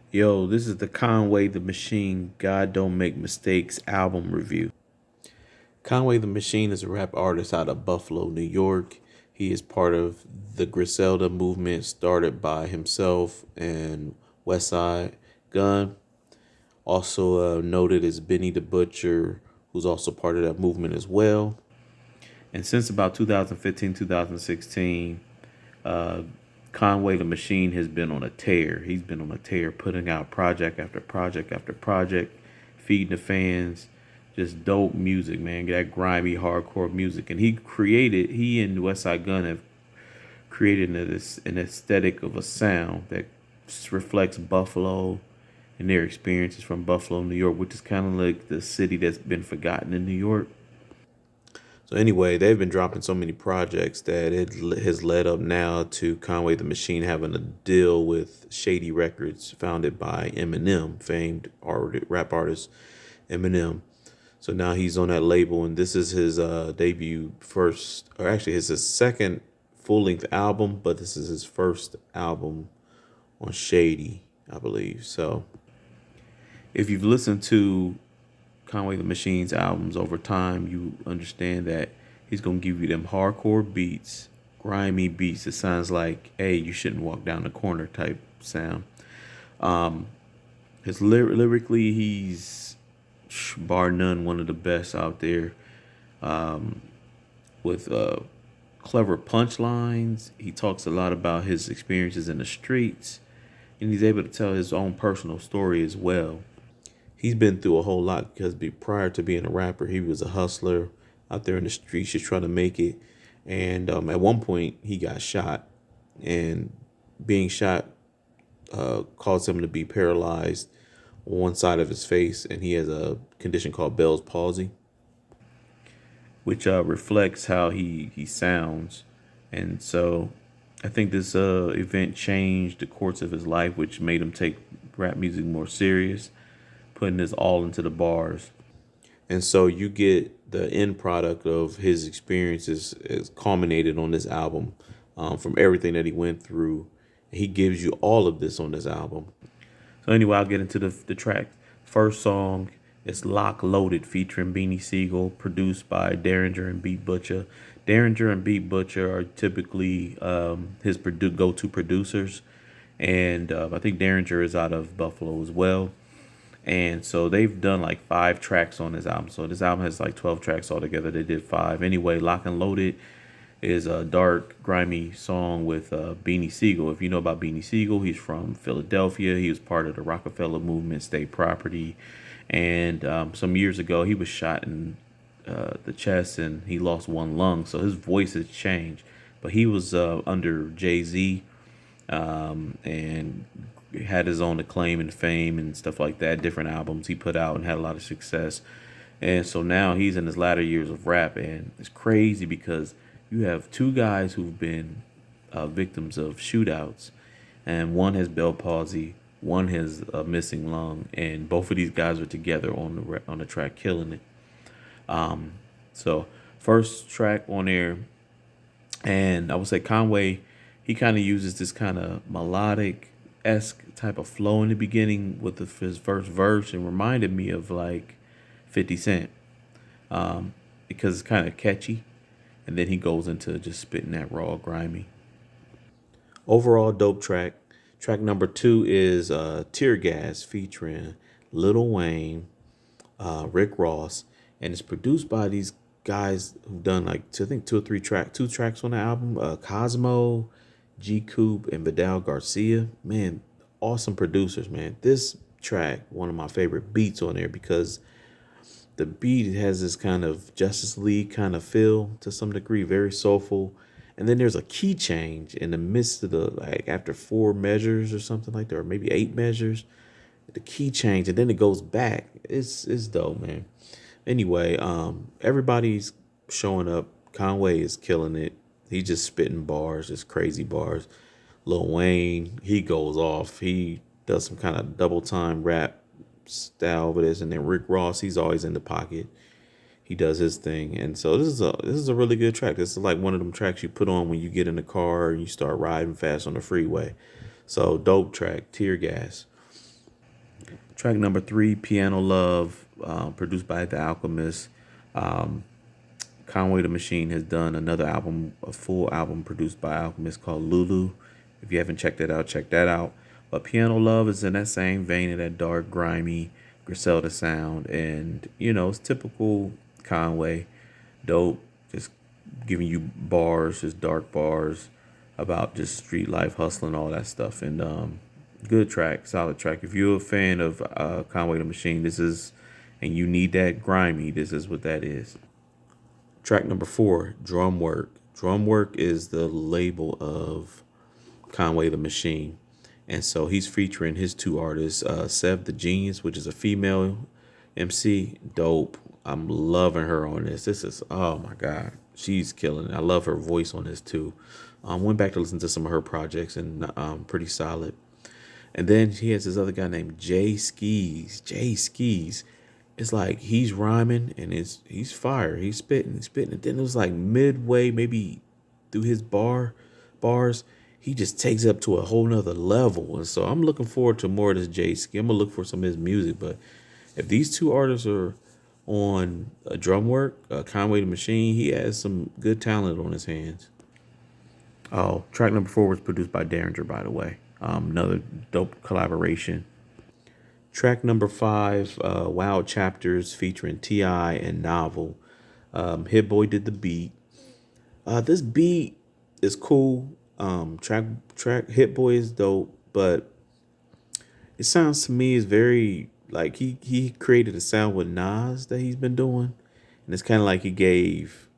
Yo, this is the Conway The Machine God Don't Make Mistakes album review. Conway The Machine is a rap artist out of Buffalo, New York. He is part of the Griselda movement started by himself and Westside Gunn. Also noted as Benny the Butcher, who's also part of that movement as well. And since about 2015, 2016, uh, Conway the Machine has been on a tear. He's been on a tear, putting out project after project after project, feeding the fans just dope music, man. That grimy hardcore music. And he and Westside Gunn have created an aesthetic of a sound that reflects Buffalo and their experiences from Buffalo, New York, which is kind of like the city that's been forgotten in New York. So anyway, they've been dropping so many projects that it has led up now to Conway the Machine having a deal with Shady Records, founded by Eminem, famed rap artist Eminem. So now he's on that label, and this is his debut first, or actually his second full-length album, but this is his first album on Shady, I believe. So if you've listened to Conway the Machine's albums over time, you understand that he's gonna give you them hardcore beats, grimy beats. It sounds like, hey, you shouldn't walk down the corner type sound. His lyrically, he's bar none one of the best out there. With clever punchlines, he talks a lot about his experiences in the streets, and he's able to tell his own personal story as well. He's been through a whole lot because prior to being a rapper, he was a hustler out there in the streets just trying to make it. And at one point, he got shot, and being shot caused him to be paralyzed on one side of his face, and he has a condition called Bell's palsy, which reflects how he sounds. And so I think this event changed the course of his life, which made him take rap music more serious, putting his all into the bars. And so you get the end product of his experiences is culminated on this album, from everything that he went through. He gives you all of this on this album. So anyway, I'll get into the track. First song is Lock Loaded featuring Beanie Siegel, produced by Derringer and Beat Butcher. Derringer and Beat Butcher are typically his go-to producers. And I think Derringer is out of Buffalo as well. And so they've done like 5 tracks on this album. So this album has like 12 tracks altogether. They did 5. Anyway, Lock and Loaded is a dark, grimy song with Beanie Siegel. If you know about Beanie Siegel, he's from Philadelphia. He was part of the Rockefeller movement, state property. And some years ago, he was shot in the chest and he lost one lung. So his voice has changed. But he was under Jay-Z, and had his own acclaim and fame and stuff like that. Different albums he put out and had a lot of success. And so now he's in his latter years of rap, and it's crazy because you have 2 guys who've been victims of shootouts, and one has Bell palsy, one has a missing lung, and both of these guys are together on the track, killing it. So first track on there, and I would say Conway, he kind of uses this kind of melodic esque type of flow in the beginning with his first verse, and reminded me of like 50 Cent, because it's kind of catchy, and then he goes into just spitting that raw, grimy. Overall, dope track. Track number 2 is Tear Gas featuring Lil Wayne, Rick Ross, and it's produced by these guys who've done like I think 2 tracks on the album. Cosmo, G Coop, and Vidal Garcia. Man, awesome producers, man. This track, one of my favorite beats on there, because the beat has this kind of Justice League kind of feel to some degree, very soulful. And then there's a key change in the midst of the, like, after 4 measures or something like that, or maybe 8 measures, the key change, and then it goes back. It's dope, man. Anyway, everybody's showing up. Conway is killing it. He just spitting bars, just crazy bars. Lil Wayne, he goes off. He does some kind of double time rap style with this. And then Rick Ross, he's always in the pocket. He does his thing. And so this is a really good track. This is like one of them tracks you put on when you get in the car and you start riding fast on the freeway. So dope track, Tear Gas. Track number three, Piano Love, produced by The Alchemist. Um, Conway the Machine has done another album, a full album produced by Alchemist called Lulu. If you haven't checked that out, check that out. But Piano Love is in that same vein of that dark, grimy Griselda sound. And, it's typical Conway. Dope. Just giving you bars, just dark bars about just street life, hustling, all that stuff. And good track, solid track. If you're a fan of Conway the Machine, and you need that grimy, this is what that is. Track number four, Drum Work. Drum Work is the label of Conway the Machine. And so he's featuring his two artists, Sev the Genius, which is a female MC. Dope. I'm loving her on this. This is, oh my God, she's killing it. I love her voice on this too. Went back to listen to some of her projects and pretty solid. And then he has this other guy named Jay Skis. Jay Skis. It's like he's rhyming and he's fire. He's spitting. And then it was like midway, maybe through his bars, he just takes it up to a whole nother level. And so I'm looking forward to more of this Jay Ski. I'm gonna look for some of his music. But if these two artists are on drum work, Conway the Machine, he has some good talent on his hands. Oh, track number four was produced by Derringer, by the way. Another dope collaboration. Track number five, Wild Chapters featuring T.I. and Novel. Hit Boy did the beat. This beat is cool. Track Hit Boy is dope, but it sounds to me is very like he created a sound with Nas that he's been doing, and it's kind of like he gave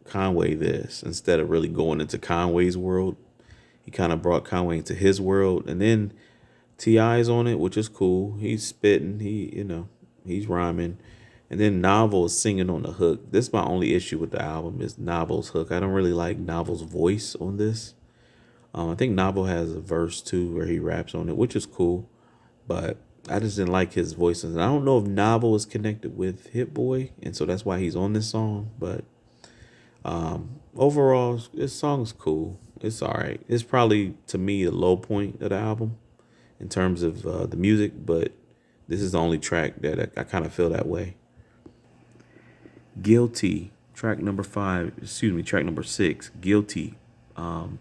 Conway this instead of really going into Conway's world. He kind of brought Conway into his world, and then T.I.'s on it, which is cool. He's spitting. He's rhyming. And then Novel is singing on the hook. This is my only issue with the album is Novel's hook. I don't really like Novel's voice on this. I think Novel has a verse too where he raps on it, which is cool. But I just didn't like his voice. And I don't know if Novel is connected with Hit Boy, and so that's why he's on this song. But overall, this song's cool. It's all right. It's probably, to me, the low point of the album in terms of the music, but this is the only track that I kind of feel that way. Guilty, track number six, Guilty,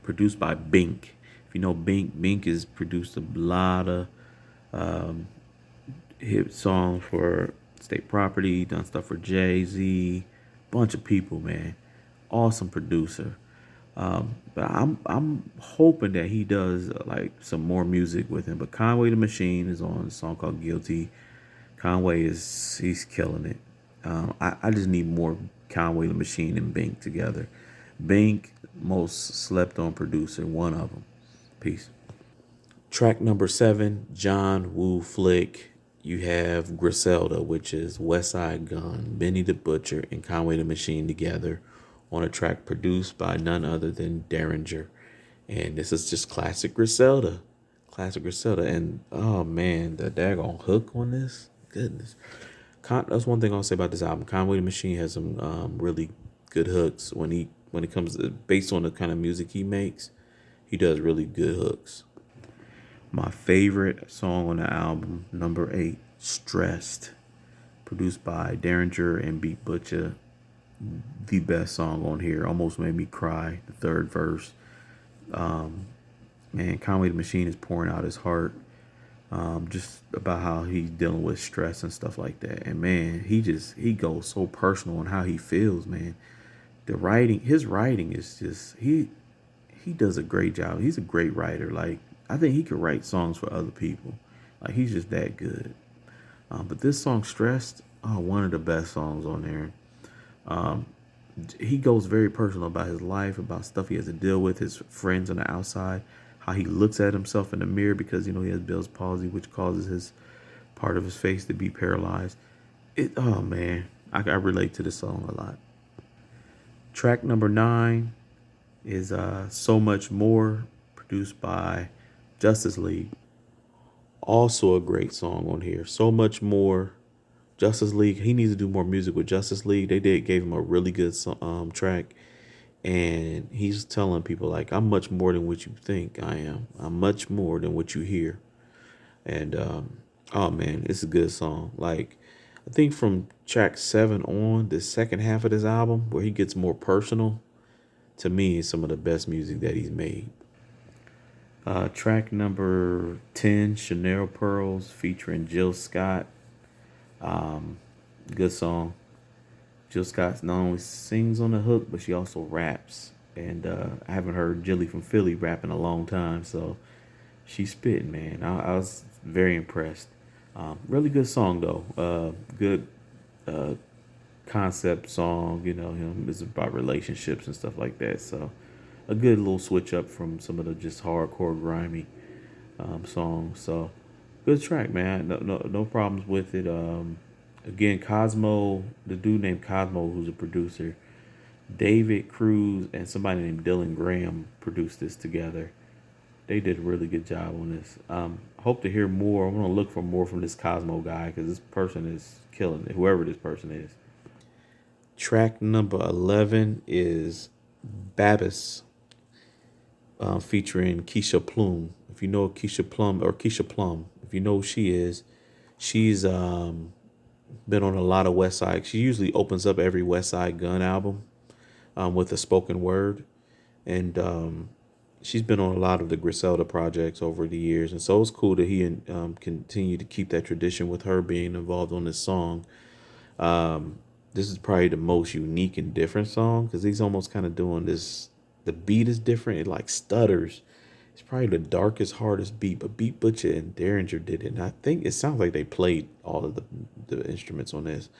produced by Bink. If you know Bink has produced a lot of hit songs for State Property, done stuff for Jay-Z, bunch of people, man. Awesome producer. But I'm hoping that he does like some more music with him. But Conway the Machine is on a song called Guilty. He's killing it. I just need more Conway the Machine and Bink together. Bink, most slept on producer, one of them. Peace. Track number seven, John Woo Flick. You have Griselda, which is Westside Gun, Benny the Butcher, and Conway the Machine together on a track produced by none other than Derringer. And this is just classic Griselda. Classic Griselda. And oh man, the daggone hook on this. Goodness. That's one thing I'll say about this album. Conway the Machine has some really good hooks. When it comes to, based on the kind of music he makes, he does really good hooks. My favorite song on the album, number 8, Stressed, produced by Derringer and Beat Butcher. The best song on here. Almost made me cry. The third verse. Man, Conway the Machine is pouring out his heart. Just about how he's dealing with stress and stuff like that. And man, he goes so personal on how he feels, man. His writing is just, he does a great job. He's a great writer. Like, I think he could write songs for other people. Like, he's just that good. But this song, Stressed, one of the best songs on there. He goes very personal about his life, about stuff he has to deal with, his friends on the outside, how he looks at himself in the mirror because, he has Bell's palsy, which causes his part of his face to be paralyzed. Oh man, I relate to this song a lot. Track number 9 is So Much More, produced by Justice League. Also a great song on here. So Much More. Justice League. He needs to do more music with Justice League. Gave him a really good track, and he's telling people like, I'm much more than what you think I am. I'm much more than what you hear. And Oh man, it's a good song. Like, I think from track 7 on, the second half of this album, where he gets more personal, to me is some of the best music that he's made. Track number 10, Chanero Pearls, featuring Jill Scott. Good song. Jill Scott not only sings on the hook, but she also raps. And I haven't heard Jilly from Philly rap in a long time, so she's spitting, man. I was very impressed. Really good song though. Good uh, concept song. You know, him is about relationships and stuff like that. So a good little switch up from some of the just hardcore grimy songs. So good track, man. No problems with it. Again, Cosmo, the dude named Cosmo, who's a producer, David Cruz, and somebody named Dylan Graham produced this together. They did a really good job on this. Hope to hear more. I'm gonna look for more from this Cosmo guy because this person is killing it. Whoever this person is. Track number 11 is Babis, featuring Keisha Plum. If you know Keisha Plum or Keisha Plum, if you know who she is, she's been on a lot of West Side. She usually opens up every West Side Gun album with a spoken word, and she's been on a lot of the Griselda projects over the years. And so it's cool that he continue to keep that tradition with her being involved on this song. This is probably the most unique and different song because he's almost kind of doing this. The beat is different. It like stutters. It's probably the darkest, hardest beat, but Beat Butcher and Derringer did it. And I think it sounds like they played all of the instruments on this.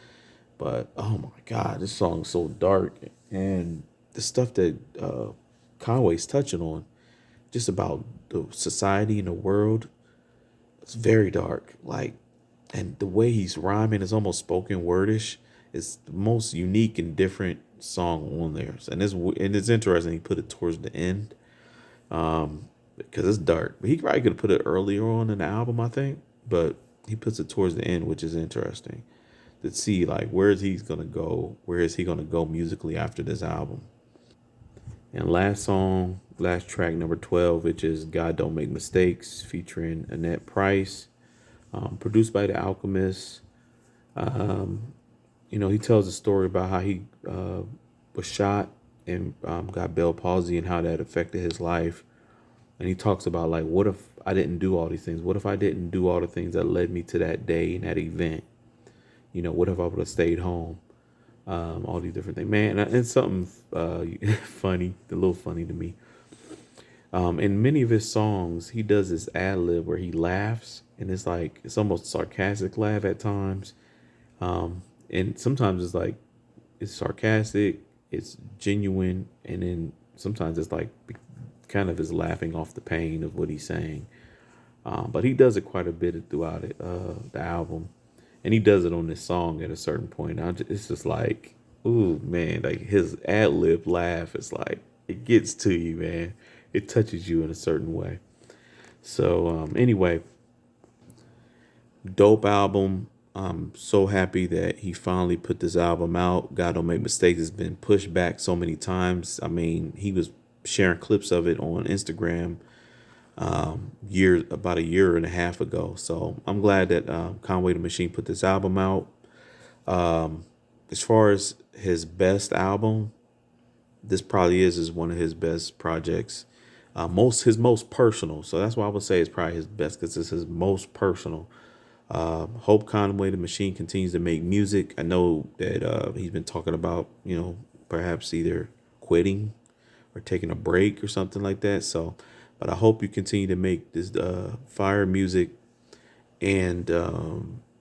But oh my God, this song's so dark. And the stuff that Conway's touching on, just about the society and the world, it's very dark. Like, and the way he's rhyming is almost spoken wordish. It's the most unique and different song on there. And it's interesting. He put it towards the end, because it's dark. But he probably could have put it earlier on in the album, I think. But he puts it towards the end, which is interesting to see like where is he gonna go? Where is he gonna go musically after this album? And last song, last track number 12, which is God Don't Make Mistakes, featuring Annette Price, produced by The Alchemist. You know, he tells a story about how he was shot and got Bell palsy and how that affected his life. And he talks about like, what if I didn't do all these things? What if I didn't do all the things that led me to that day and that event? You know, what if I would have stayed home? All these different things, man. And something funny, a little funny to me. In many of his songs, he does this ad lib where he laughs, and it's like it's almost sarcastic laugh at times. And sometimes it's like it's sarcastic, it's genuine, and then sometimes it's like kind of is laughing off the pain of what he's saying. But he does it quite a bit throughout it, the album, and he does it on this song at a certain point. It's just like, ooh man, like his ad lib laugh is like it gets to you, man. It touches you in a certain way. So anyway, dope album. I'm so happy that he finally put this album out. God Don't Make Mistakes has been pushed back so many times. I mean, he was sharing clips of it on Instagram about a year and a half ago. So I'm glad that Conway the Machine put this album out. As far as his best album, this probably is one of his best projects. His most personal. So that's why I would say it's probably his best because it's his most personal. Hope Conway the Machine continues to make music. I know that he's been talking about, perhaps either quitting or taking a break or something like that. So, but I hope you continue to make this fire music and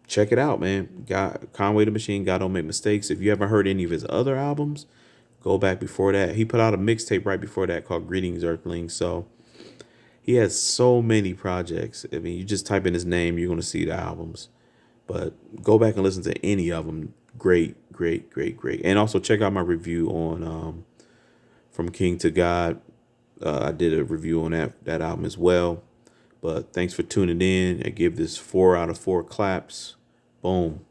check it out, man. God, Conway the Machine, God Don't Make Mistakes. If you haven't heard any of his other albums, go back before that. He put out a mixtape right before that called Greetings Earthlings. So he has so many projects. I mean, you just type in his name, you're going to see the albums. But go back and listen to any of them. Great, great, great, great. And also check out my review on From King to God. I did a review on that album as well. But thanks for tuning in. I give this 4 out of 4 claps. Boom.